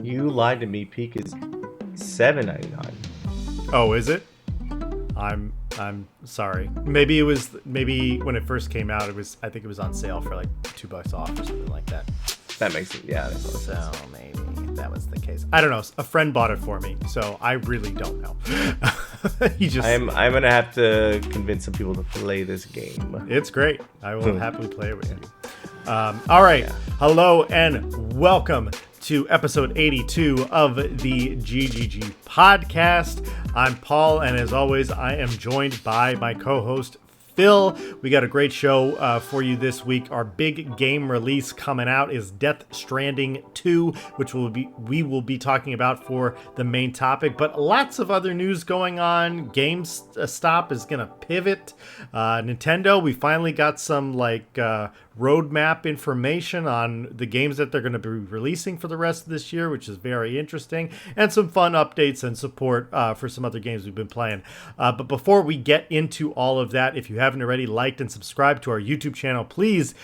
You lied to me. Peak is $7.99. Oh, is it? I'm sorry. Maybe when it first came out, I think it was on sale for like $2 off or something like that. That makes it, yeah. So maybe that was the case. I don't know. A friend bought it for me, so I really don't know. I'm gonna have to convince some people to play this game. It's great. I will happily play it with you. All right. Yeah. Hello and welcome to episode 82 of the GGG Podcast. I'm Paul, and as always, I am joined by my co-host, Phil. We got a great show for you this week. Our big game release coming out is Death Stranding 2, which we will be talking about for the main topic, but lots of other news going on. GameStop is going to pivot. Nintendo, we finally got some roadmap information on the games that they're going to be releasing for the rest of this year, which is very interesting, and some fun updates and support for some other games we've been playing. But before we get into all of that, if you haven't already liked and subscribed to our YouTube channel, please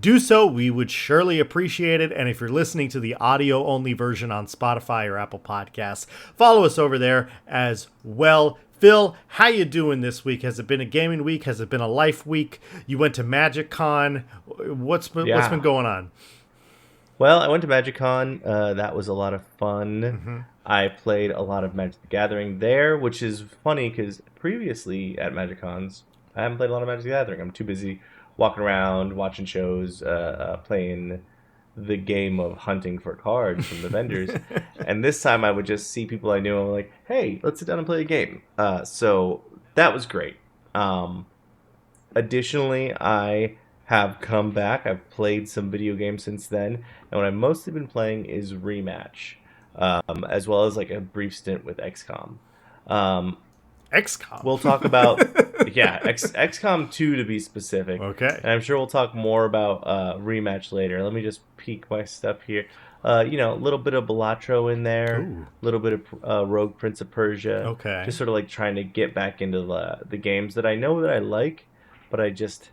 do so. We would surely appreciate it. And if you're listening to the audio only version on Spotify or Apple Podcasts, follow us over there as well. Phil, how you doing this week? Has it been a gaming week? Has it been a life week? You went to Magic Con. What's been going on? Well, I went to Magic Con. That was a lot of fun. Mm-hmm. I played a lot of Magic the Gathering there, which is funny because previously at Magic Cons, I haven't played a lot of Magic the Gathering. I'm too busy walking around, watching shows, playing the game of hunting for cards from the vendors. And this time I would just see people I knew and I'm like, hey, let's sit down and play a game. So that was great. Additionally, I have come back. I've played some video games since then. And what I've mostly been playing is Rematch, as well as like a brief stint with XCOM. XCOM? We'll talk about, XCOM 2 to be specific. Okay. And I'm sure we'll talk more about Rematch later. Let me just peek my stuff here. A little bit of Balatro in there. A little bit of Rogue Prince of Persia. Okay. Just sort of like trying to get back into the games that I know that I like, but I just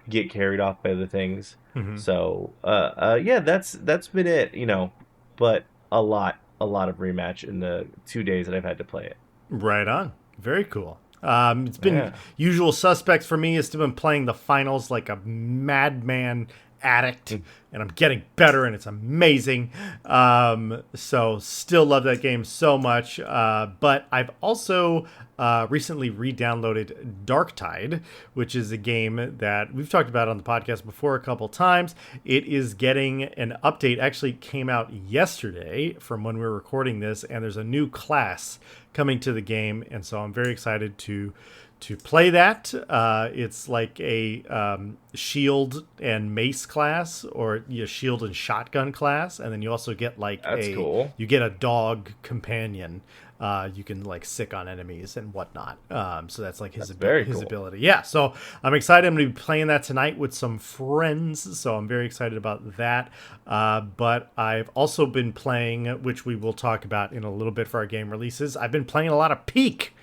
get carried off by the things. Mm-hmm. So, that's been it, but a lot of Rematch in the 2 days that I've had to play it. Right on. Very cool. It's been usual suspects for me. It's been playing the finals like a madman addict, and I'm getting better, and it's amazing. So still love that game so much. But I've also recently re-downloaded Darktide, which is a game that we've talked about on the podcast before a couple times. It is getting an update. Actually came out yesterday from when we were recording this, and there's a new class coming to the game, and so I'm very excited to play that. It's like a shield and mace class, or shield and shotgun class, and then you also get cool. You get a dog companion. You can like sick on enemies and whatnot. So that's like his ability. Yeah. So I'm excited. I'm going to be playing that tonight with some friends. So I'm very excited about that. But I've also been playing, which we will talk about in a little bit for our game releases. I've been playing a lot of Peak,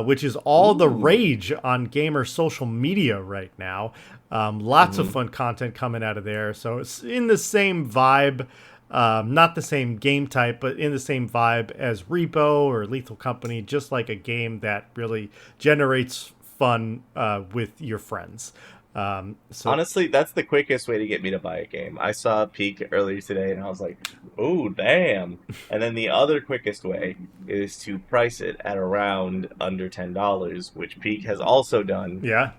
which is all the rage on gamer social media right now. Lots of fun content coming out of there. So it's in the same vibe. Not the same game type, but in the same vibe as Repo or Lethal Company, just like a game that really generates fun with your friends. So honestly, that's the quickest way to get me to buy a game. I saw Peak earlier today, and I was like, "Oh, damn!" And then the other quickest way is to price it at around under $10, which Peak has also done. Yeah.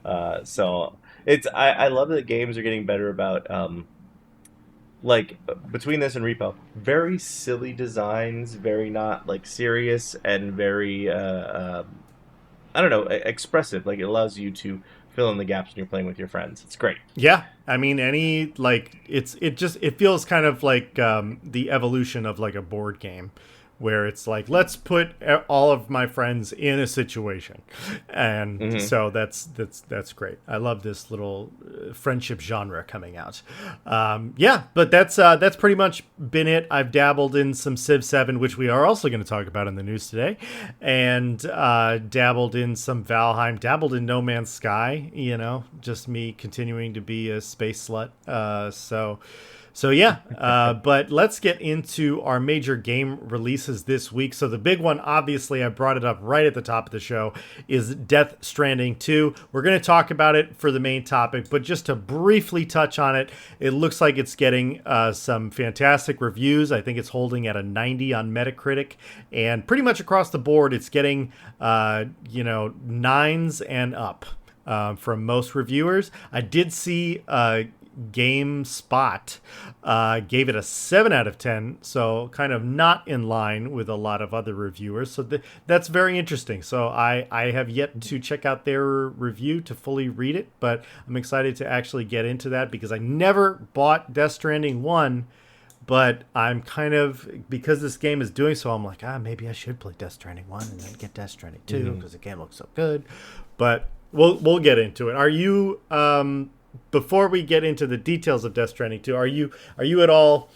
So I love that games are getting better about between this and Repo, very silly designs, very not serious, and very expressive. Like, it allows you to fill in the gaps when you're playing with your friends. It's great. Yeah, I mean, it feels kind of like the evolution of like a board game, where it's like, let's put all of my friends in a situation, and so that's great. I love this little friendship genre coming out. But that's pretty much been it. I've dabbled in some Civ 7, which we are also going to talk about in the news today, and dabbled in some Valheim, dabbled in No Man's Sky. Just me continuing to be a space slut. So yeah, but let's get into our major game releases this week. So the big one, obviously, I brought it up right at the top of the show, is Death Stranding 2. We're going to talk about it for the main topic, but just to briefly touch on it, it looks like it's getting some fantastic reviews. I think it's holding at a 90 on Metacritic, and pretty much across the board, it's getting nines and up from most reviewers. I did see GameSpot gave it a 7 out of 10, so kind of not in line with a lot of other reviewers. So that's very interesting. So I have yet to check out their review to fully read it, but I'm excited to actually get into that because I never bought Death Stranding 1, but I'm kind of, because this game is doing so, I'm like, maybe I should play Death Stranding 1 and then get Death Stranding 2 because the game looks so good. But we'll get into it. Are you... before we get into the details of Death Stranding 2, are you at all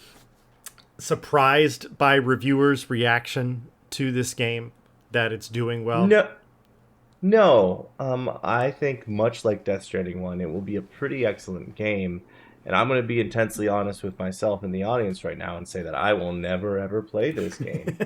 surprised by reviewers' reaction to this game, that it's doing well? No. I think much like Death Stranding 1, it will be a pretty excellent game. And I'm going to be intensely honest with myself and the audience right now and say that I will never, ever play this game.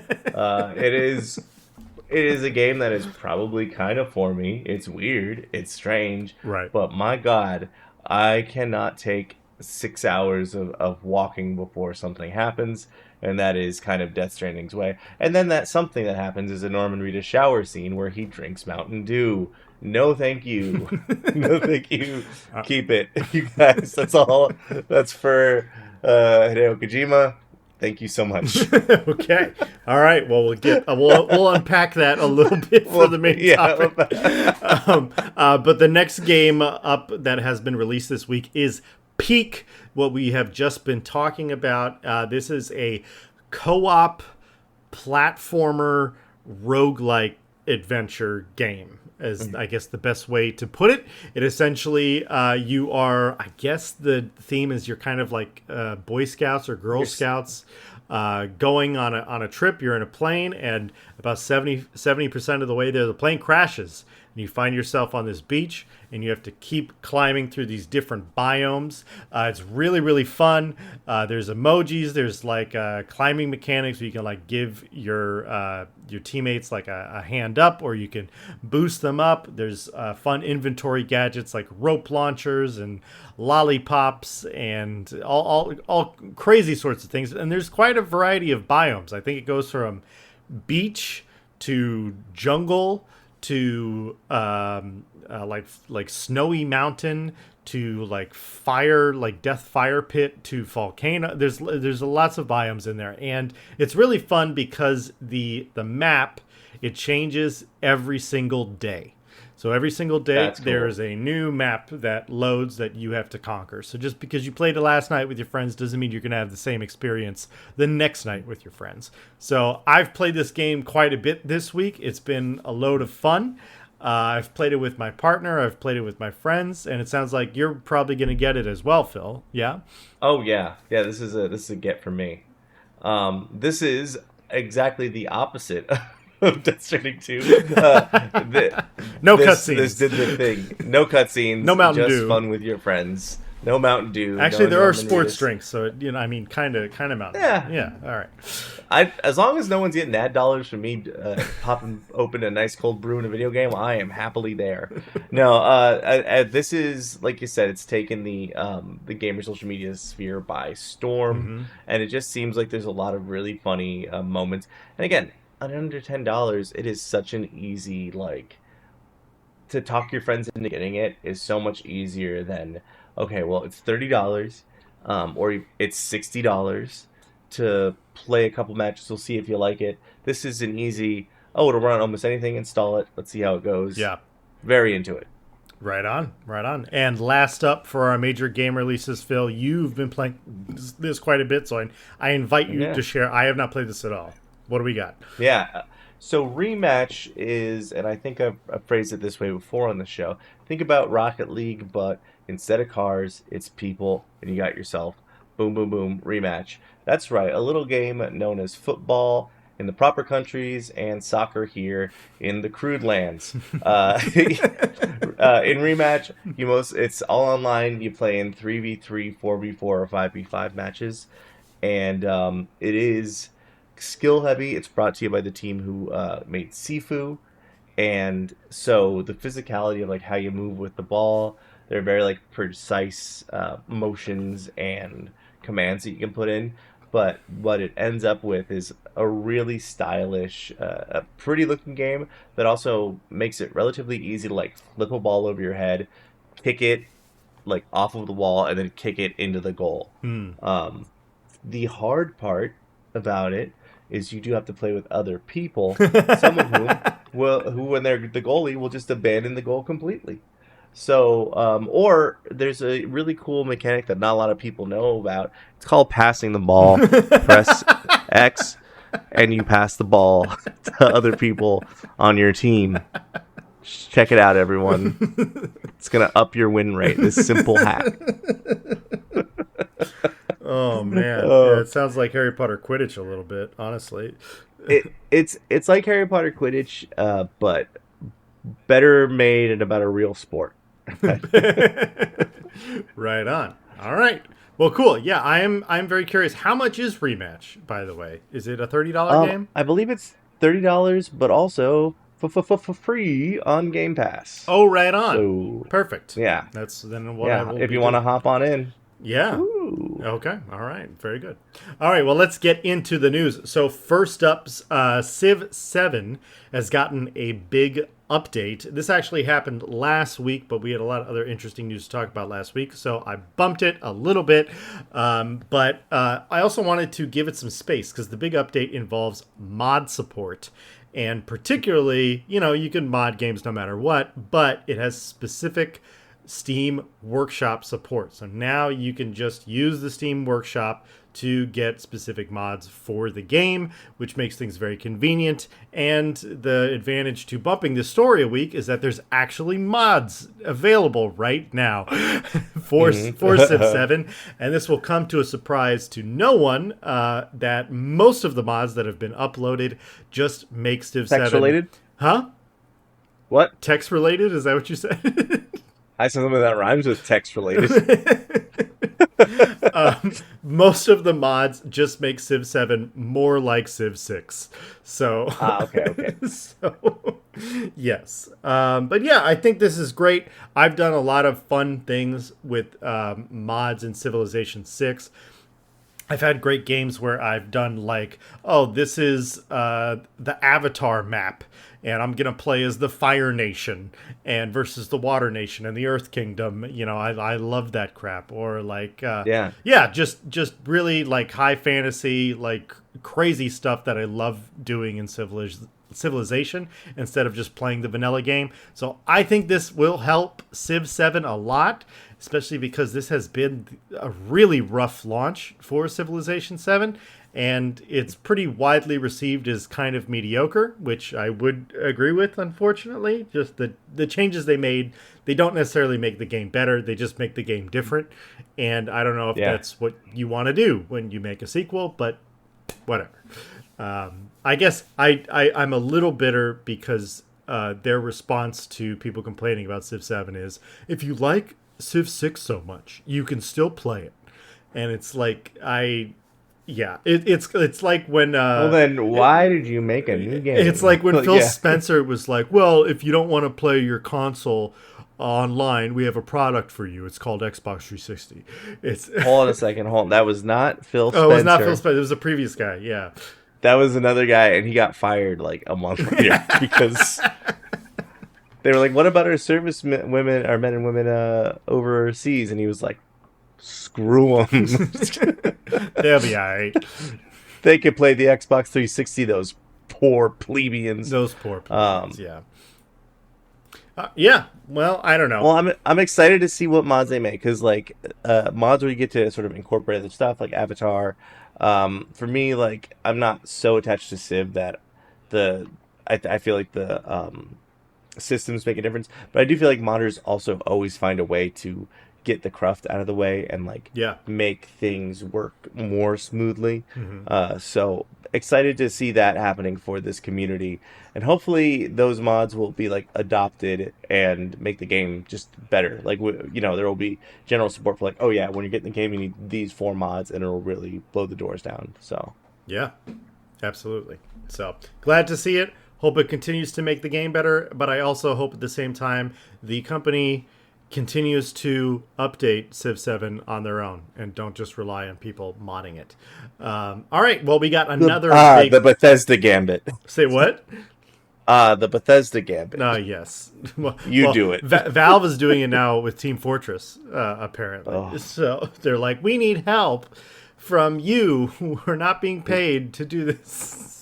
It is a game that is probably kind of for me. It's weird. It's strange. Right. But my God, I cannot take 6 hours of walking before something happens. And that is kind of Death Stranding's way. And then that something that happens is a Norman Reedus shower scene where he drinks Mountain Dew. No, thank you. No, thank you. Keep it, you guys. That's all. That's for Hideo Kojima. Thank you so much. Okay. All right. Well, we'll unpack that a little bit for the main topic. But the next game up that has been released this week is Peak, what we have just been talking about. This is a co-op platformer roguelike adventure game, as I guess the best way to put it. It essentially, you are, I guess the theme is you're kind of like Boy Scouts or Girl Scouts going on a trip. You're in a plane, and about 70% of the way there, the plane crashes. And you find yourself on this beach, and you have to keep climbing through these different biomes. It's really, really fun. There's emojis. There's like climbing mechanics where you can like give your teammates like a hand up, or you can boost them up. There's fun inventory gadgets like rope launchers and lollipops and all crazy sorts of things. And there's quite a variety of biomes. I think it goes from beach to jungle to like snowy mountain to like fire, like death fire pit to volcano. There's lots of biomes in there, and it's really fun because the map, it changes every single day. So every single day there's a new map that loads that you have to conquer. So just because you played it last night with your friends doesn't mean you're going to have the same experience the next night with your friends. So I've played this game quite a bit this week. It's been a load of fun. I've played it with my partner. I've played it with my friends, and it sounds like you're probably going to get it as well, Phil. Yeah? Oh yeah. This is a get for me. This is exactly the opposite of Death Stranding 2. No cutscenes. This did the thing. No cutscenes. No Mountain Dew. Just fun with your friends. No Mountain Dew. Actually, there are sports drinks, so kind of Mountain Dew. Yeah. All right. As long as no one's getting ad dollars from me popping open a nice cold brew in a video game, I am happily there. No, this is, like you said, it's taken the gamer social media sphere by storm, and it just seems like there's a lot of really funny moments. And again, at under $10, it is such an easy, like, to talk your friends into getting it is so much easier than, okay, well, it's $30, or it's $60 to play a couple matches. We'll see if you like it. This is an easy, it'll run on almost anything, install it, let's see how it goes. Yeah. Very into it. Right on. And last up for our major game releases, Phil, you've been playing this quite a bit, so I invite you to share. I have not played this at all. What do we got? Yeah. So Rematch is, and I think I've phrased it this way before on the show, think about Rocket League, but instead of cars, it's people, and you got yourself, boom, boom, boom, Rematch. That's right, a little game known as football, in the proper countries and soccer here in the crude lands. In Rematch, it's all online. You play in 3v3, 4v4, or 5v5 matches, and it is skill heavy. It's brought to you by the team who made Sifu, and so the physicality of like how you move with the ball, they're very like precise motions and commands that you can put in. But what it ends up with is a really stylish, a pretty looking game that also makes it relatively easy to like flip a ball over your head, kick it like off of the wall, and then kick it into the goal. The hard part about it is you do have to play with other people, some of whom who when they're the goalie will just abandon the goal completely. So, or there's a really cool mechanic that not a lot of people know about. It's called passing the ball. Press X, and you pass the ball to other people on your team. Check it out, everyone. It's going to up your win rate, this simple hack. Oh, man. Yeah, it sounds like Harry Potter Quidditch a little bit, honestly. It's like Harry Potter Quidditch, but better made and about a real sport. Right on. All right. Well, cool. Yeah, I'm very curious. How much is Rematch, by the way? Is it a $30 game? I believe it's $30, but also for free on Game Pass. Oh, right on. So, perfect. Yeah. That's then what I will if you want to hop on in. Yeah. Ooh. Okay. All right. Very good. All right. Well, let's get into the news. So first up, Civ 7 has gotten a big update. This actually happened last week, but we had a lot of other interesting news to talk about last week, so I bumped it a little bit. But I also wanted to give it some space because the big update involves mod support. And particularly, you can mod games no matter what, but it has specific Steam Workshop support. So now you can just use the Steam Workshop to get specific mods for the game, which makes things very convenient. And the advantage to bumping this story a week is that there's actually mods available right now for Civ 7. And this will come to a surprise to no one that most of the mods that have been uploaded just make Civ 7. Text related? Huh? What? Text related? Is that what you said? I said something that rhymes with text related. Most of the mods just make Civ 7 more like Civ 6. So, okay. So, yes. But yeah, I think this is great. I've done a lot of fun things with mods in Civilization 6. I've had great games where I've done like, this is the Avatar map, and I'm going to play as the Fire Nation and versus the Water Nation and the Earth Kingdom. I love that crap. Or like, just really like high fantasy, like crazy stuff that I love doing in Civilization instead of just playing the vanilla game. So I think this will help Civ 7 a lot, especially because this has been a really rough launch for Civilization 7, and it's pretty widely received as kind of mediocre, which I would agree with, unfortunately. Just the changes they made, they don't necessarily make the game better, they just make the game different, and I don't know if that's what you want to do when you make a sequel, but whatever. I guess I'm a little bitter because their response to people complaining about Civ 7 is, if you like Civ 6 so much, you can still play it. And it's like, it's like when well, then why did you make a new game? It's like when Phil Spencer was like, well, if you don't want to play your console online, we have a product for you. It's called Xbox 360. Hold on a second. That was not Phil Spencer. Oh, it was not Phil Spencer. It was a previous guy. Yeah. That was another guy, and he got fired like a month later because they were like, what about our service women, our men and women overseas? And he was like, screw them. They'll be all right. They could play the Xbox 360, those poor plebeians. Those poor plebeians, yeah. Well, I don't know. Well, I'm excited to see what mods they make, because like mods where you get to sort of incorporate other stuff like Avatar. For me, like, I'm not so attached to Civ that I feel like the systems make a difference, but I do feel like modders also always find a way to get the cruft out of the way and like make things work more smoothly. So excited to see that happening for this community, and hopefully those mods will be like adopted and make the game just better. Like there will be general support for like, oh yeah, when you're getting the game, you need these 4 mods, and it'll really blow the doors down. So Yeah, absolutely. So glad to see it. Hope it continues to make the game better, but I also hope at the same time the company continues to update Civ 7 on their own and don't just rely on people modding it. All right, well, we got another big... The Bethesda Gambit. Say what? The Bethesda Gambit. yes. You do it. Valve is doing it now with Team Fortress, apparently. Oh. So they're like, we need help from you who are not being paid to do this.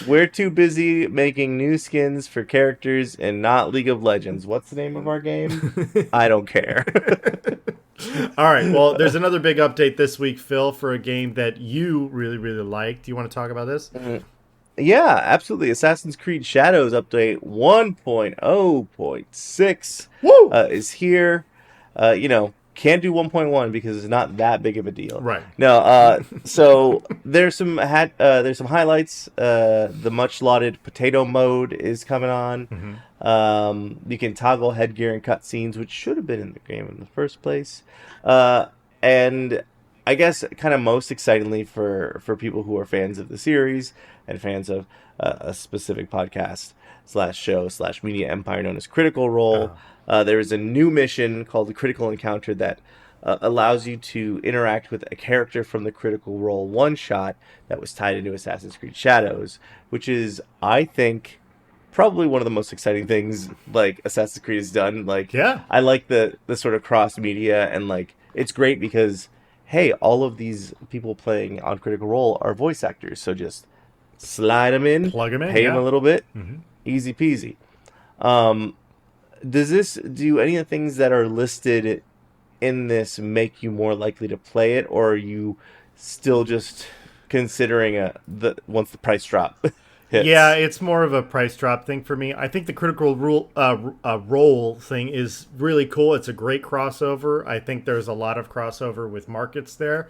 We're too busy making new skins for characters and not League of Legends. What's the name of our game? I don't care. All right. Well, there's another big update this week, Phil, for a game that you really, really like. Do you want to talk about this? Yeah, absolutely. Assassin's Creed Shadows update 1.0.6 is here. Can't do 1.1 because it's not that big of a deal. Right. No. So there's some highlights. The much lauded potato mode is coming on. Mm-hmm. You can toggle headgear and cutscenes, which should have been in the game in the first place. And I guess kind of most excitingly for people who are fans of the series and fans of a specific podcast / media empire known as Critical Role. There is a new mission called the Critical Encounter that allows you to interact with a character from the Critical Role one-shot that was tied into Assassin's Creed Shadows, which is, I think, probably one of the most exciting things like Assassin's Creed has done. Like, yeah. I like the sort of cross-media, and like it's great because, hey, all of these people playing on Critical Role are voice actors, so just slide them in, plug them in, pay them a little bit, easy peasy. Does this do any of the things that are listed in this make you more likely to play it, or are you still just considering once the price drop hits? Yeah, it's more of a price drop thing for me. I think the Critical Role thing is really cool. It's a great crossover. I think there's a lot of crossover with markets there.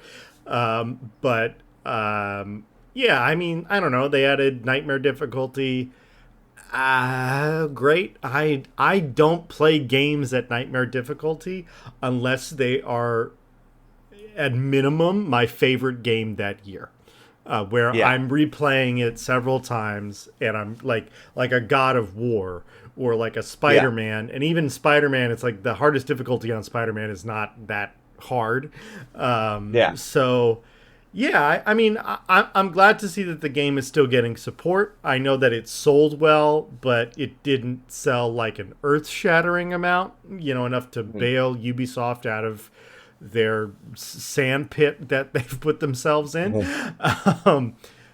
Yeah, I mean, I don't know. They added Nightmare difficulty. Great. I don't play games at Nightmare difficulty unless they are at minimum my favorite game that year. Where I'm replaying it several times and I'm like a God of War or like a Spider-Man. And even Spider-Man, it's like the hardest difficulty on Spider-Man is not that hard. So yeah, I mean, I'm glad to see that the game is still getting support. I know that it sold well, but it didn't sell like an earth-shattering amount, enough to bail Ubisoft out of their sand pit that they've put themselves in.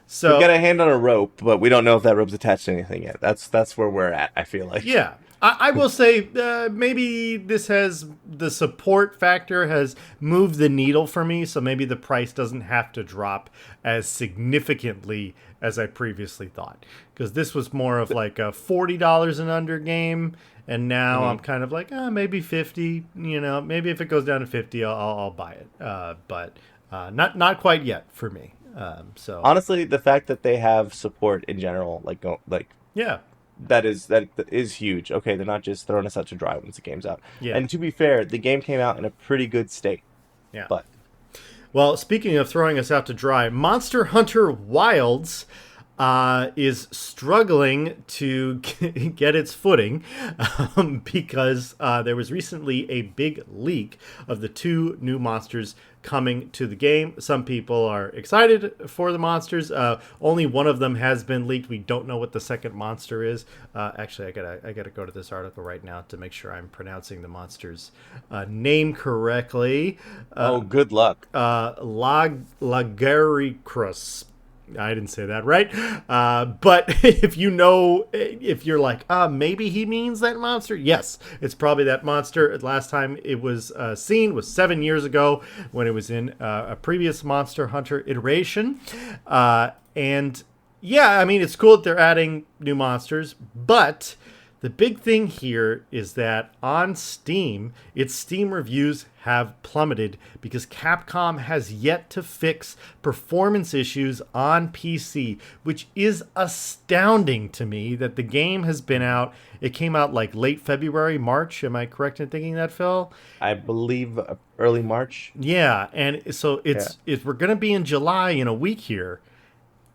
So we've got a hand on a rope, but we don't know if that rope's attached to anything yet. That's where we're at, I feel like. Yeah. I will say maybe the support factor has moved the needle for me, so maybe the price doesn't have to drop as significantly as I previously thought. Because this was more of like a $40 and under game, and now I'm kind of like, maybe 50. Maybe if it goes down to 50, I'll buy it. But not quite yet for me. So honestly, the fact that they have support in general, yeah. That is huge. Okay, they're not just throwing us out to dry once the game's out. Yeah. And to be fair, the game came out in a pretty good state. Yeah. But well, speaking of throwing us out to dry, Monster Hunter Wilds is struggling to get its footing because there was recently a big leak of the 2 new monsters coming to the game. Some people are excited for the monsters. Only one of them has been leaked. We don't know what the second monster is. Actually, I gotta go to this article right now to make sure I'm pronouncing the monster's name correctly. Good luck. Lagericrus. I didn't say that right. But if you're like, maybe he means that monster. Yes, it's probably that monster. Last time it was seen was 7 years ago when it was in a previous Monster Hunter iteration. And yeah, I mean, it's cool that they're adding new monsters, but The big thing here is that on Steam, its Steam reviews have plummeted because Capcom has yet to fix performance issues on PC, which is astounding to me that the game has been out. It came out like late February, March. Am I correct in thinking that, Phil? I believe early March. Yeah, and so we're going to be in July in a week here,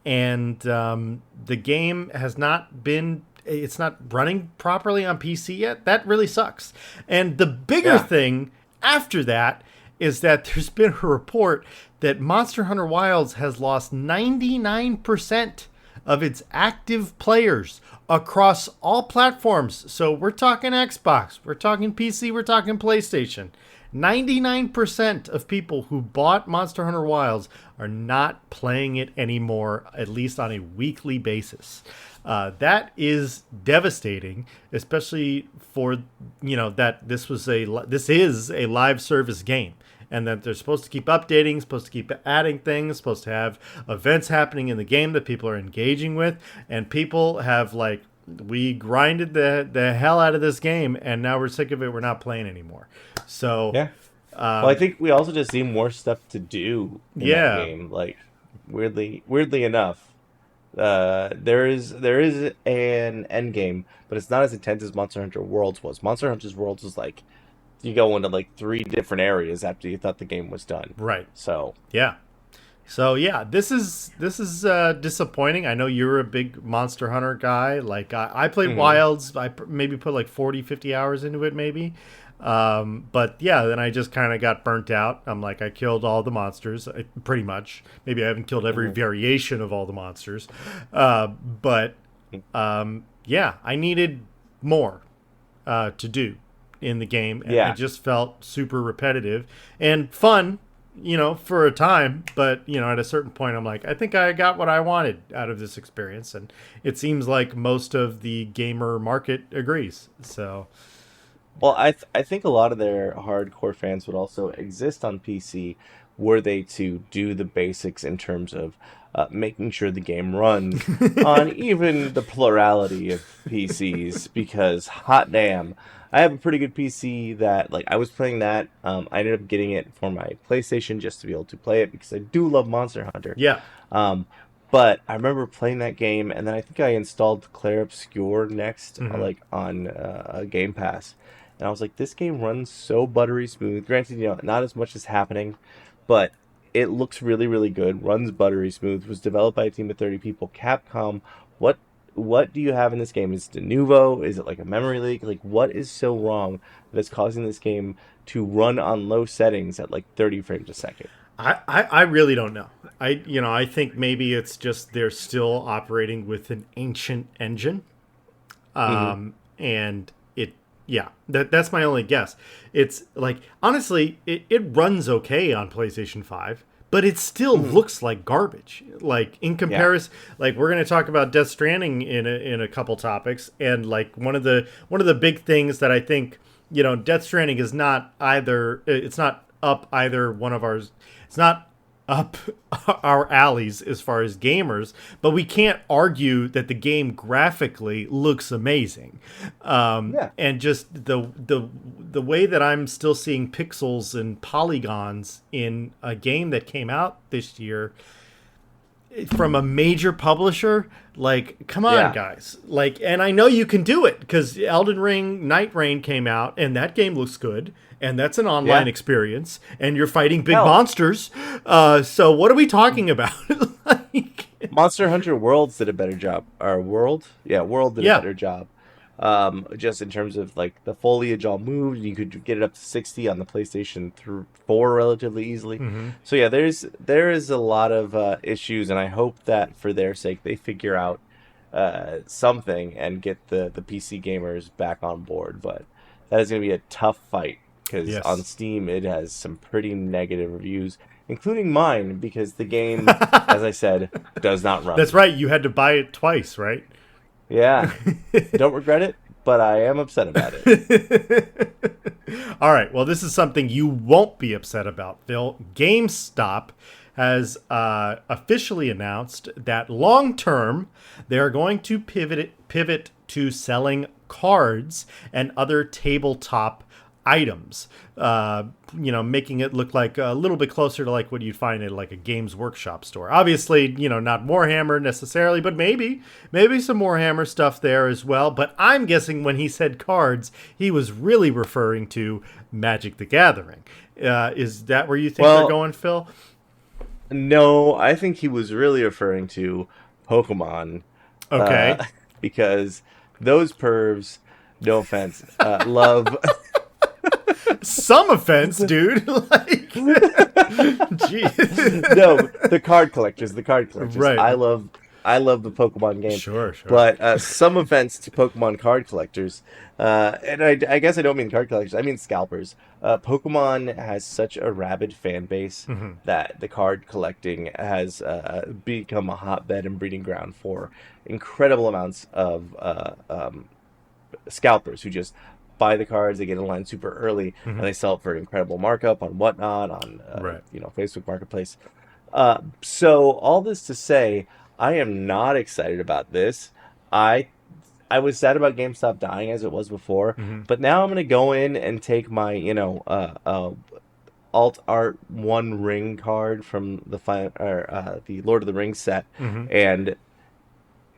and the game has not been. It's not running properly on PC yet. That really sucks. And the bigger thing after that is that there's been a report that Monster Hunter Wilds has lost 99% of its active players across all platforms. So we're talking Xbox, we're talking PC, we're talking PlayStation. 99% of people who bought Monster Hunter Wilds are not playing it anymore, at least on a weekly basis. That is devastating, especially for, that this is a live service game, and that they're supposed to keep updating, supposed to keep adding things, supposed to have events happening in the game that people are engaging with, and people have we grinded the hell out of this game, and now we're sick of it. We're not playing anymore. So yeah. Well, I think we also just need more stuff to do in that game. Like, weirdly enough, there is an end game, but it's not as intense as Monster Hunter Worlds was. Monster Hunter Worlds was like you go into like 3 different areas after you thought the game was done. Right. So this is disappointing. I know you're a big Monster Hunter guy. Like I played Wilds. I maybe put like 40, 50 hours into it maybe. But yeah, then I just kind of got burnt out. I'm like, I killed all the monsters, pretty much. Maybe I haven't killed every variation of all the monsters. But I needed more to do in the game. And it just felt super repetitive and fun, for a time. But, at a certain point, I'm like, I think I got what I wanted out of this experience. And it seems like most of the gamer market agrees. So... Well, I think a lot of their hardcore fans would also exist on PC were they to do the basics in terms of making sure the game runs on even the plurality of PCs, because hot damn, I have a pretty good PC that, I was playing that. I ended up getting it for my PlayStation just to be able to play it because I do love Monster Hunter. Yeah. But I remember playing that game, and then I think I installed Clair Obscur next, on Game Pass. And I was like, this game runs so buttery smooth. Granted, not as much is happening, but it looks really, really good. Runs buttery smooth. Was developed by a team of 30 people. Capcom, what do you have in this game? Is it de novo? Is it like a memory leak? Like, what is so wrong that's causing this game to run on low settings at 30 frames a second? I really don't know. I think maybe it's just they're still operating with an ancient engine. And that's my only guess. It's honestly, it runs okay on PlayStation 5, but it still looks like garbage. In comparison, we're going to talk about Death Stranding in a couple topics, and one of the big things that I think, Death Stranding is not either. It's not up either one of ours. It's not up our alleys as far as gamers, but we can't argue that the game graphically looks amazing. And just the way that I'm still seeing pixels and polygons in a game that came out this year from a major publisher, come on, guys. And I know you can do it because Elden Ring Night Rain came out and that game looks good. And that's an online experience, and you're fighting big monsters. So what are we talking about? Monster Hunter Worlds did a better job. World did a better job. Just in terms of the foliage all moved, you could get it up to 60 on the PlayStation 4 relatively easily. So there is a lot of issues, and I hope that for their sake they figure out something and get the PC gamers back on board. But that is going to be a tough fight. Because on Steam, it has some pretty negative reviews, including mine, because the game, as I said, does not run. That's right. You had to buy it twice, right? Yeah. Don't regret it, but I am upset about it. All right. Well, this is something you won't be upset about, Phil. GameStop has officially announced that long-term, they're going to pivot to selling cards and other tabletop items, making it look like a little bit closer to like what you'd find at like a Games Workshop store. Obviously, not Warhammer necessarily, but maybe some Warhammer stuff there as well. But I'm guessing when he said cards, he was really referring to Magic the Gathering. Is that where you think they're going, Phil? No, I think he was really referring to Pokemon. Okay. Because those pervs, no offense, love... Some offense, dude. Like, no, the card collectors. Right. I love the Pokemon game. Sure. But some offense to Pokemon card collectors, and I guess I don't mean card collectors. I mean scalpers. Pokemon has such a rabid fan base that the card collecting has become a hotbed and breeding ground for incredible amounts of scalpers who just buy the cards, they get in line super early, and they sell it for an incredible markup on Whatnot, on Facebook Marketplace. So all this to say, I am not excited about this. I was sad about GameStop dying as it was before, but now I'm going to go in and take my alt art One Ring card from the Lord of the Rings set, and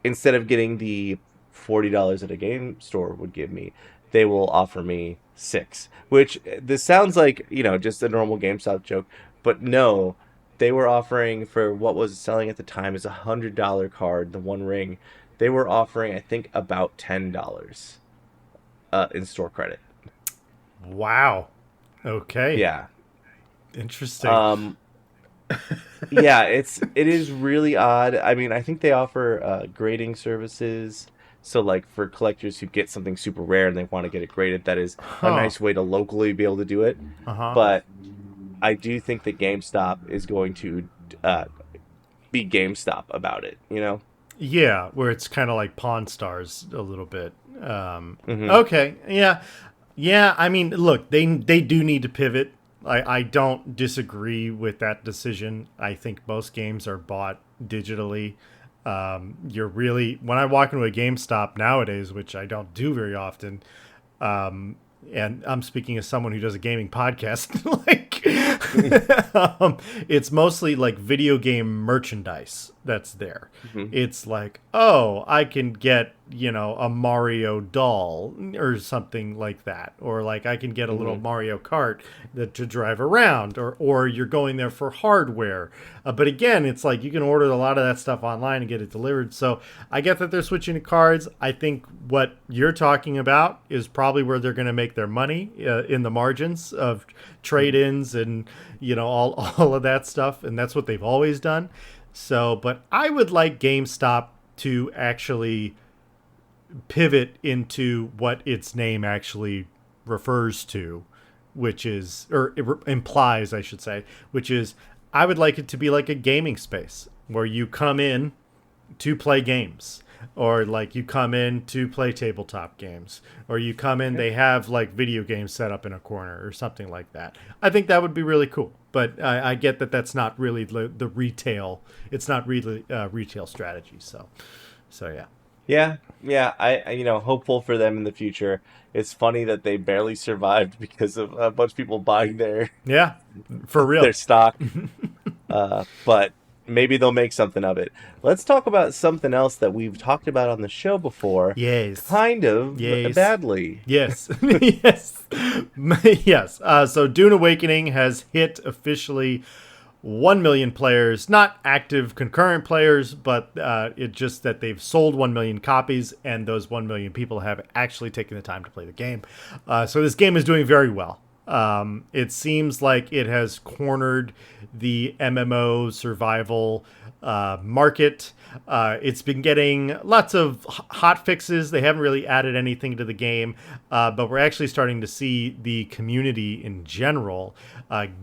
instead of getting the $40 at a game store would give me, they will offer me $6, which this sounds like, just a normal GameStop joke, but no, they were offering for what was selling at the time as $100 card, the One Ring. They were offering, I think, about $10 in store credit. Wow. Okay. Yeah. Interesting. Yeah, it is really odd. I mean, I think they offer grading services. So, like, for collectors who get something super rare and they want to get it graded, that is a nice way to locally be able to do it. But I do think that GameStop is going to be GameStop about it, Yeah, where it's kind of like Pawn Stars a little bit. Okay, yeah. I mean, look, they do need to pivot. I don't disagree with that decision. I think most games are bought digitally. When I walk into a GameStop nowadays, which I don't do very often, and I'm speaking as someone who does a gaming podcast, like, it's mostly like video game merchandise that's there. It's like, oh, I can get, a Mario doll or something like that. Or like I can get a little Mario Kart to drive around, or you're going there for hardware. But again, it's like you can order a lot of that stuff online and get it delivered. So I get that they're switching to cards. I think what you're talking about is probably where they're going to make their money, in the margins of trade-ins and, all of that stuff. And that's what they've always done. So, but I would like GameStop to actually pivot into what its name actually refers to, which is, or implies, I should say, which is, I would like it to be like a gaming space where you come in to play games, or like you come in to play tabletop games, or you come in, they have like video games set up in a corner or something like that. I think that would be really cool. But I get that that's not really the retail. It's not really retail strategy. So yeah. Yeah. I hopeful for them in the future. It's funny that they barely survived because of a bunch of people buying their for real their stock. But maybe they'll make something of it. Let's talk about something else that we've talked about on the show before. Yes. Kind of badly. Yes. Yes. So Dune Awakening has hit officially 1 million players, not active concurrent players, but it's just that they've sold 1 million copies, and those 1 million people have actually taken the time to play the game. So this game is doing very well. It seems like it has cornered the MMO survival market. It's been getting lots of hot fixes. They haven't really added anything to the game, but we're actually starting to see the community in general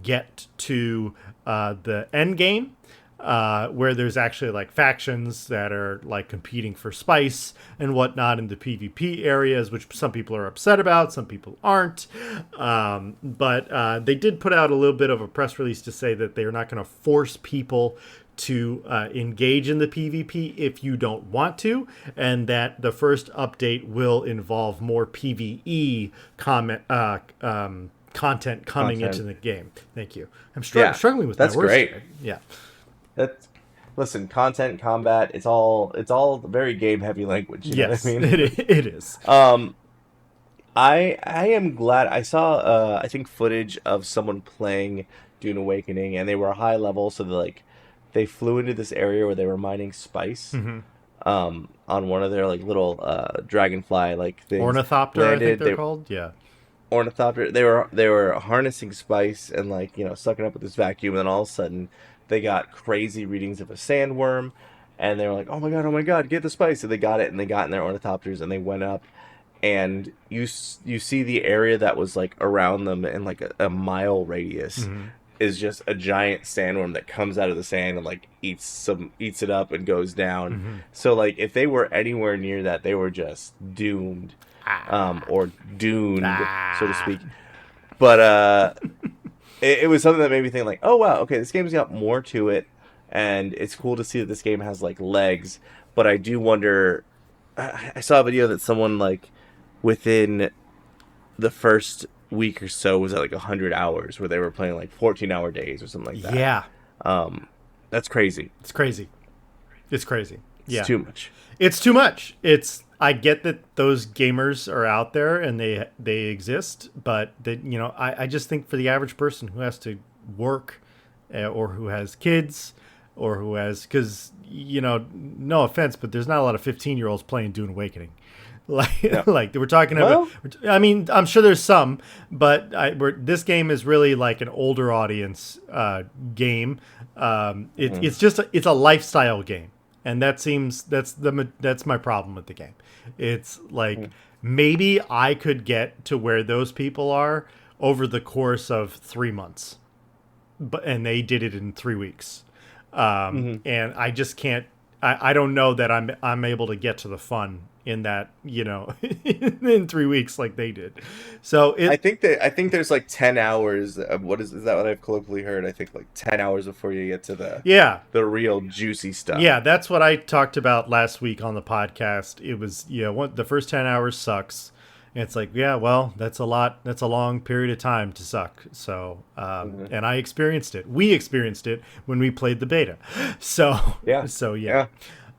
get to the end game, where there's actually like factions that are like competing for spice and whatnot in the PvP areas, which some people are upset about, some people aren't. But they did put out a little bit of a press release to say that they're not going to force people to engage in the PvP if you don't want to, and that the first update will involve more PvE content coming into the game. Thank you. I'm struggling with that's my words great. today. Yeah. That's Listen, content, combat, it's all very game heavy language. You know what I mean? It is. I am glad I saw I think footage of someone playing Dune Awakening, and they were high level, so they flew into this area where they were mining spice. Mm-hmm. On one of their like little dragonfly like things. Ornithopter, I think they're called. Yeah. Ornithopter. They were harnessing spice and like sucking up with this vacuum, and then all of a sudden they got crazy readings of a sandworm, and they were like, oh my god, get the spice! So they got it, and they got in their ornithopters, and they went up, and you see the area that was like around them in like a mile radius. Mm-hmm. Is just a giant sandworm that comes out of the sand and like eats it up and goes down. Mm-hmm. So like if they were anywhere near that, they were just doomed, or doomed, so to speak. But it was something that made me think like, oh wow, okay, this game's got more to it, and it's cool to see that this game has like legs. But I do wonder. I saw a video that someone like within the first week or so was at like 100 hours, where they were playing like 14-hour days or something like that. Yeah. That's crazy. It's crazy. Yeah. It's too much. It's too much. I get that those gamers are out there and they exist, but I just think for the average person who has to work, or who has kids, or who has, because no offense, but there's not a lot of 15-year-olds playing Dune Awakening. Like we're talking about. I mean, I'm sure there's some, but this game is really like an older audience game. It's just it's a lifestyle game, and that's my problem with the game. It's like maybe I could get to where those people are over the course of 3 months, and they did it in 3 weeks, and I just can't. I don't know that I'm able to get to the fun in that, in 3 weeks like they did. So I think there's like 10 hours. Is that what I've colloquially heard? I think like 10 hours before you get to the real juicy stuff. Yeah, that's what I talked about last week on the podcast. It was the first 10 hours sucks. And it's like, yeah, well, that's a lot. That's a long period of time to suck. So, and I experienced it. We experienced it when we played the beta. So, yeah.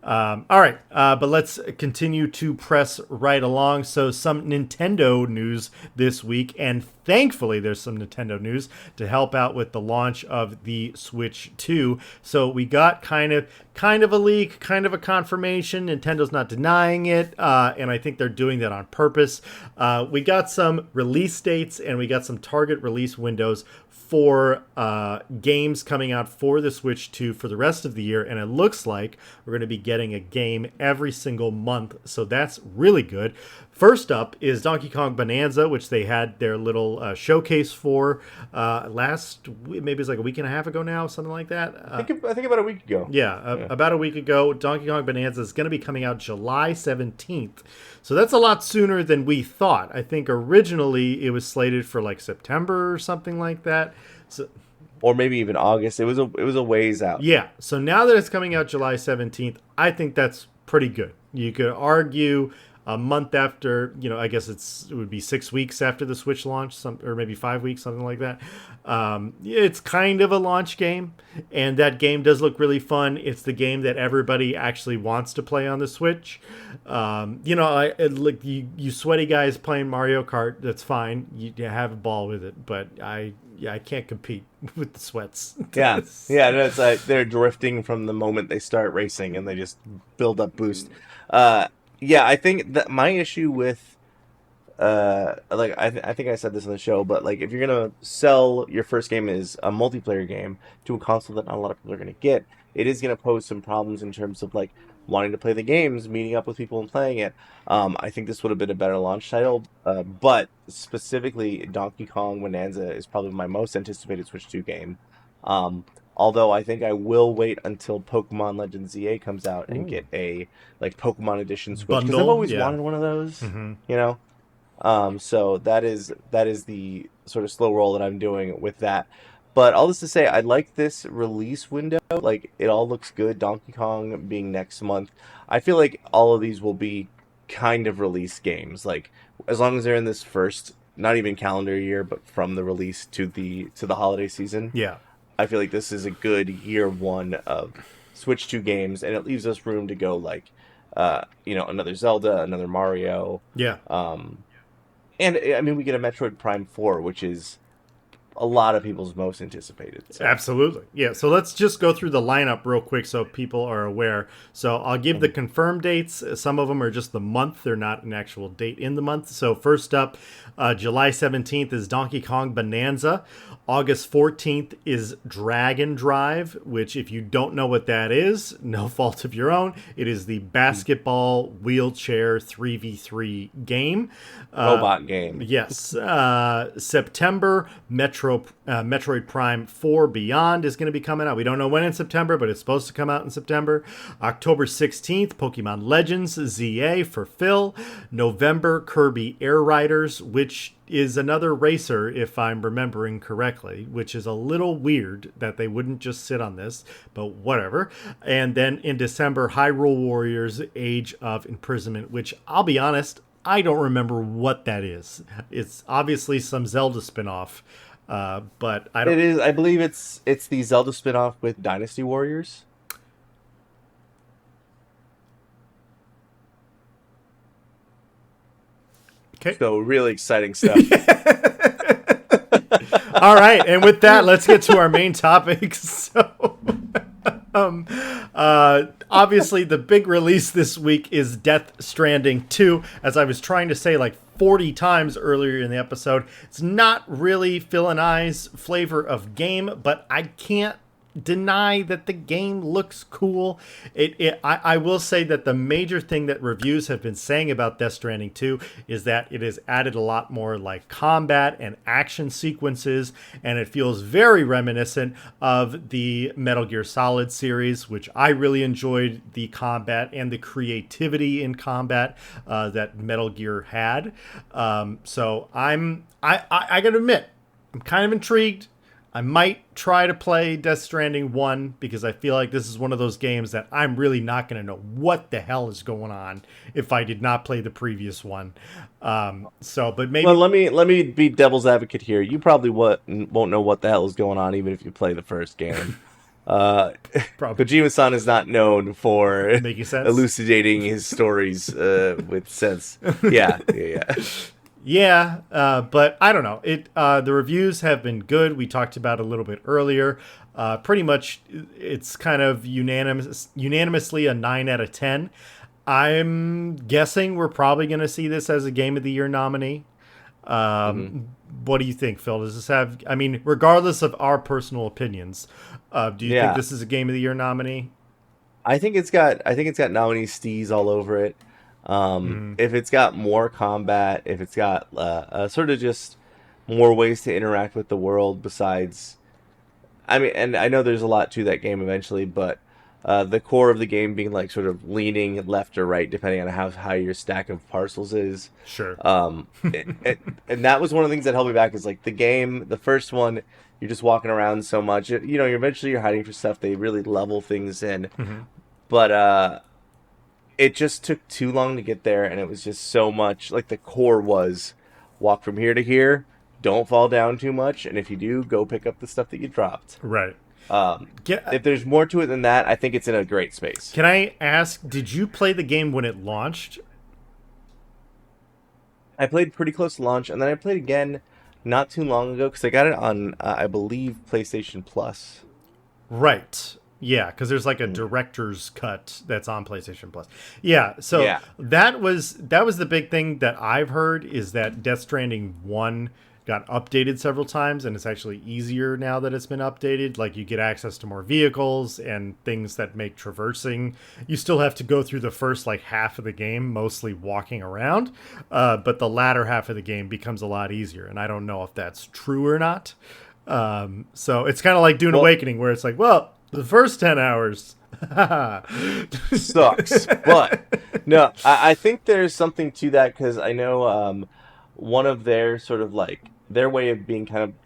All right, but let's continue to press right along. So some Nintendo news this week, and thankfully there's some Nintendo news to help out with the launch of the Switch 2. So we got kind of a leak, kind of a confirmation. Nintendo's not denying it, and I think they're doing that on purpose. We got some release dates, and we got some target release windows for games coming out for the Switch 2 for the rest of the year, and it looks like we're going to be getting a game every single month, so that's really good. First up is Donkey Kong Bonanza, which they had their little showcase for maybe it's like a week and a half ago now, something like that. I think about a week ago. About a week ago. Donkey Kong Bonanza is going to be coming out July 17th. So that's a lot sooner than we thought. I think originally it was slated for like September or something like that. So, or maybe even August. It was a ways out. Yeah. So now that it's coming out July 17th, I think that's pretty good. You could argue a month after, I guess it would be 6 weeks after the Switch launch, or maybe 5 weeks, something like that. It's kind of a launch game, and that game does look really fun. It's the game that everybody actually wants to play on the Switch. You sweaty guys playing Mario Kart, that's fine. You have a ball with it, but I can't compete with the sweats. Yeah, no, it's like they're drifting from the moment they start racing, and they just build up boost. Yeah, I think that my issue with, I think I said this on the show, but like if you're gonna sell your first game as a multiplayer game to a console that not a lot of people are gonna get, it is gonna pose some problems in terms of like wanting to play the games, meeting up with people and playing it. I think this would have been a better launch title, but specifically Donkey Kong Bonanza is probably my most anticipated Switch 2 game. Although I think I will wait until Pokemon Legends ZA comes out and get a like Pokemon Edition Switch, because I've always wanted one of those. So that is the sort of slow roll that I'm doing with that. But all this to say, I like this release window. Like, it all looks good. Donkey Kong being next month. I feel like all of these will be kind of release games. Like, as long as they're in this first, not even calendar year, but from the release to the holiday season. Yeah. I feel like this is a good year one of Switch 2 games, and it leaves us room to go like, another Zelda, another Mario. Yeah. And I mean, we get a Metroid Prime 4, which is a lot of people's most anticipated. So. Absolutely. Yeah. So let's just go through the lineup real quick so people are aware. So I'll give the confirmed dates. Some of them are just the month. They're not an actual date in the month. So first up, July 17th is Donkey Kong Bonanza. August 14th is Dragon Drive, which if you don't know what that is, no fault of your own. It is the basketball wheelchair 3v3 game. Robot game. Yes. September, Metroid Prime 4 Beyond is going to be coming out. We don't know when in September, but it's supposed to come out in September. October 16th, Pokemon Legends ZA for Phil. November, Kirby Air Riders, which is another racer, if I'm remembering correctly, which is a little weird that they wouldn't just sit on this, but whatever. And then in December, Hyrule Warriors Age of Imprisonment, which I'll be honest, I don't remember what that is. It's obviously some Zelda spinoff, but I don't. It is. I believe it's the Zelda spinoff with Dynasty Warriors. Okay. So really exciting stuff. All right, and with that, let's get to our main topic. So, obviously, the big release this week is Death Stranding 2. As I was trying to say like 40 times earlier in the episode, it's not really Phil and I's flavor of game, but I can't deny that the game looks cool. I will say that the major thing that reviews have been saying about Death Stranding 2 is that it has added a lot more like combat and action sequences, and it feels very reminiscent of the Metal Gear Solid series, which I really enjoyed the combat and the creativity in combat that Metal Gear had. So I gotta admit, I'm kind of intrigued. I might try to play Death Stranding 1 because I feel like this is one of those games that I'm really not going to know what the hell is going on if I did not play the previous one. But maybe. Well, let me be devil's advocate here. You probably won't know what the hell is going on even if you play the first game. Kojima-san is not known for making sense, elucidating his stories with sense. Yeah. Yeah, but I don't know. The reviews have been good. We talked about it a little bit earlier. Pretty much, it's kind of unanimously a 9 out of 10. I'm guessing we're probably going to see this as a Game of the Year nominee. What do you think, Phil? Does this have? I mean, regardless of our personal opinions, do you think this is a Game of the Year nominee? I think it's got nominee steez all over it. If it's got more combat, if it's got sort of just more ways to interact with the world besides, I mean, and I know there's a lot to that game eventually, but the core of the game being like sort of leaning left or right depending on how high your stack of parcels is. Sure. And that was one of the things that held me back is like the first one, you're just walking around so much, you're hiding for stuff. They really level things in, but it just took too long to get there, and it was just so much. Like, the core was walk from here to here, don't fall down too much, and if you do, go pick up the stuff that you dropped. Right. If there's more to it than that, I think it's in a great space. Can I ask, did you play the game when it launched? I played pretty close to launch, and then I played again not too long ago, because I got it on, I believe, PlayStation Plus. Right. Yeah, because there's like a director's cut that's on PlayStation Plus. Yeah, so that was the big thing that I've heard is that Death Stranding 1 got updated several times, and it's actually easier now that it's been updated. Like, you get access to more vehicles and things that make traversing. You still have to go through the first like half of the game, mostly walking around, but the latter half of the game becomes a lot easier, and I don't know if that's true or not. So it's kind of like Dune Awakening, where it's like, well, the first 10 hours sucks. But no, I think there's something to that because I know one of their sort of like their way of being kind of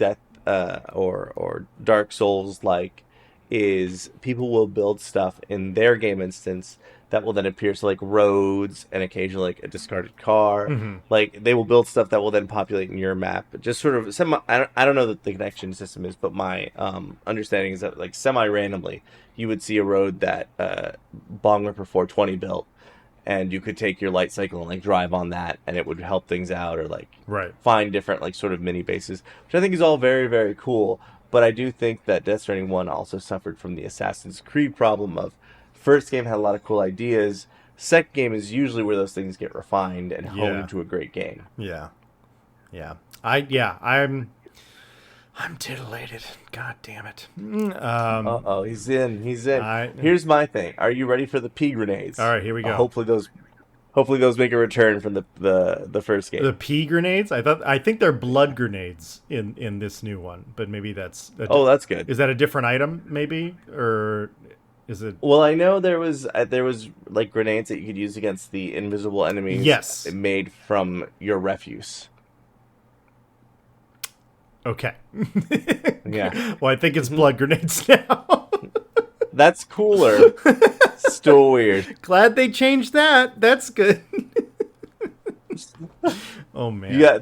or Dark Souls like is people will build stuff in their game instance that will then appear, so like roads and occasionally like a discarded car. Mm-hmm. Like they will build stuff that will then populate in your map. Just sort of semi. I don't know what the connection system is, but my understanding is that like semi randomly you would see a road that Bong Ripper 420 built, and you could take your light cycle and like drive on that, and it would help things out, or like Right. find different like sort of mini bases, which I think is all very very cool. But I do think that Death Stranding 1 also suffered from the Assassin's Creed problem of first game had a lot of cool ideas. Second game is usually where those things get refined and honed to a great game. Yeah. I'm titillated. God damn it. Uh-oh, he's in. Here's my thing. Are you ready for the pea grenades? All right, here we go. Hopefully those make a return from the first game. The pea grenades? I think they're blood grenades in this new one, but maybe that's good. Is that a different item maybe, or is it? Well, I know there was like grenades that you could use against the invisible enemies. Yes. Made from your refuse. Okay. Yeah. Well, I think it's blood grenades now. That's cooler. Still weird. Glad they changed that. That's good. Oh man. Yeah.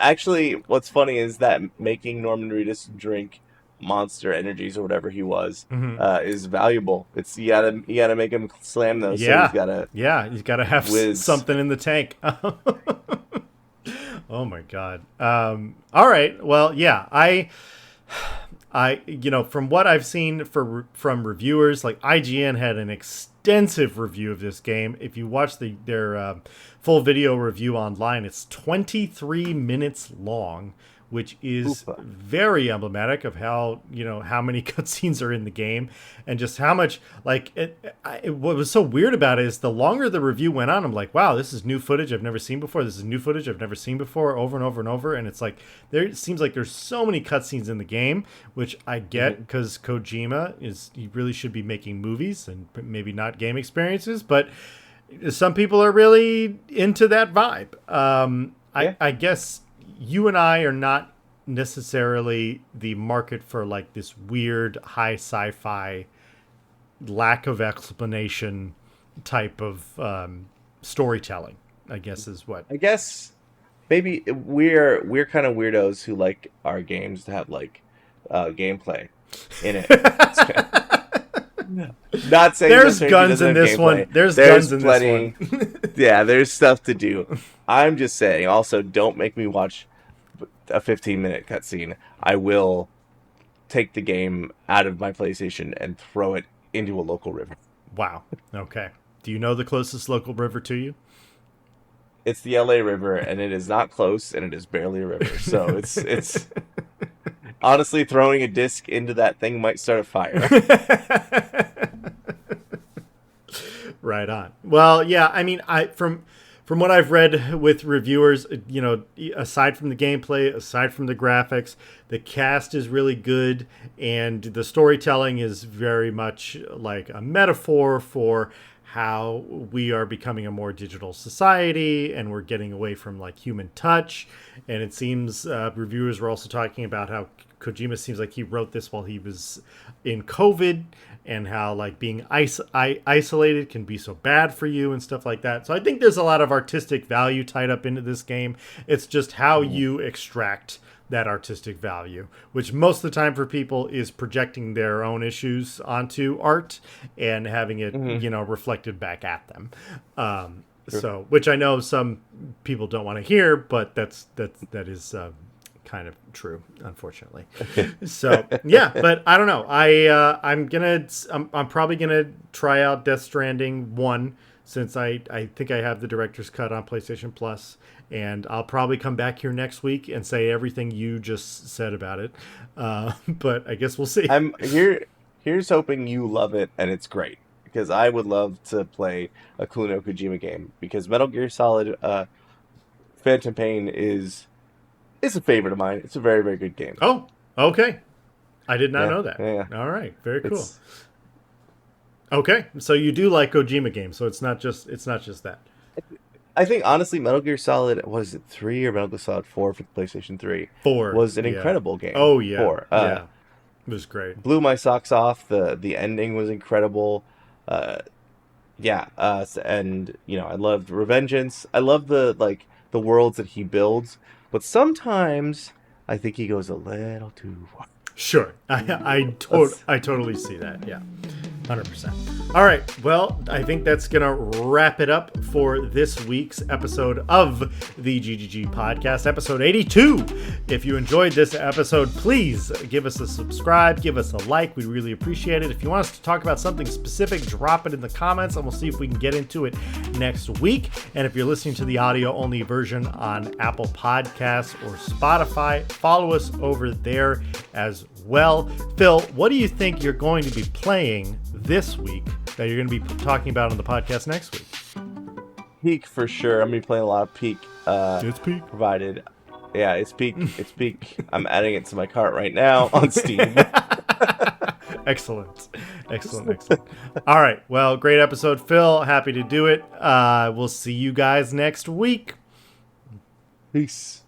Actually, what's funny is that making Norman Reedus drink Monster Energies or whatever he was is valuable. It's you gotta make him slam those. Yeah. So he's gotta have something in the tank. Oh my god. All right. Well, yeah. I from what I've seen from reviewers, like IGN had an extensive review of this game. If you watch their full video review online, it's 23 minutes long, which is very emblematic of how many cutscenes are in the game, and just how much what was so weird about it is the longer the review went on, I'm like, wow, this is new footage I've never seen before. This is new footage I've never seen before, over and over and over. And it's like it seems like there's so many cutscenes in the game, which I get because Kojima he really should be making movies and maybe not game experiences, but some people are really into that vibe. I guess you and I are not necessarily the market for like this weird high sci-fi lack of explanation type of storytelling, I guess is what. I guess maybe we're kind of weirdos who like our games to have like gameplay in it. Not saying there's guns in this one. There's guns in plenty. This one. Yeah, there's stuff to do. I'm just saying. Also, don't make me watch a 15-minute cutscene. I will take the game out of my PlayStation and throw it into a local river. Wow. Okay. Do you know the closest local river to you? It's the LA River, and it is not close, and it is barely a river. So it's honestly, throwing a disc into that thing might start a fire. Right on. Well, yeah, I mean, from what I've read with reviewers, aside from the gameplay, aside from the graphics, the cast is really good, and the storytelling is very much like a metaphor for how we are becoming a more digital society, and we're getting away from like human touch. And it seems reviewers were also talking about how Kojima seems like he wrote this while he was in COVID, and how like being isolated can be so bad for you and stuff like that. So I think there's a lot of artistic value tied up into this game. It's just how you extract that artistic value, which most of the time for people is projecting their own issues onto art and having it, reflected back at them. So, which I know some people don't want to hear, but that is kind of true, unfortunately. So yeah, but I don't know. I'm probably gonna try out Death Stranding 1, since I think I have the director's cut on PlayStation Plus, and I'll probably come back here next week and say everything you just said about it. But I guess we'll see. I'm here's hoping you love it and it's great, because I would love to play a Kuno Kojima game, because Metal Gear Solid Phantom Pain is a favorite of mine. It's a very, very good game. Oh, okay. I did not know that. Yeah. All right, very cool. Okay, so you do like Kojima games, so it's not just that. I think honestly, Metal Gear Solid, what is it, 3 or Metal Gear Solid 4 for the PlayStation 3 4. was an Yeah. incredible game. Oh yeah. 4. Yeah. It was great. Blew my socks off. The ending was incredible. Uh, yeah, and I loved Revengeance. I love the worlds that he builds, but sometimes I think he goes a little too far. Sure. I totally see that. Yeah. 100%. All right. Well, I think that's going to wrap it up for this week's episode of the GGG Podcast, episode 82. If you enjoyed this episode, please give us a subscribe, give us a like. We'd really appreciate it. If you want us to talk about something specific, drop it in the comments, and we'll see if we can get into it next week. And if you're listening to the audio-only version on Apple Podcasts or Spotify, follow us over there as well. Phil, what do you think you're going to be playing this week that you're going to be talking about on the podcast next week? Peak for sure. I'm going to be playing a lot of Peak. It's Peak. Provided. Yeah, it's Peak. It's Peak. I'm adding it to my cart right now on Steam. Excellent. All right. Well, great episode, Phil. Happy to do it. We'll see you guys next week. Peace.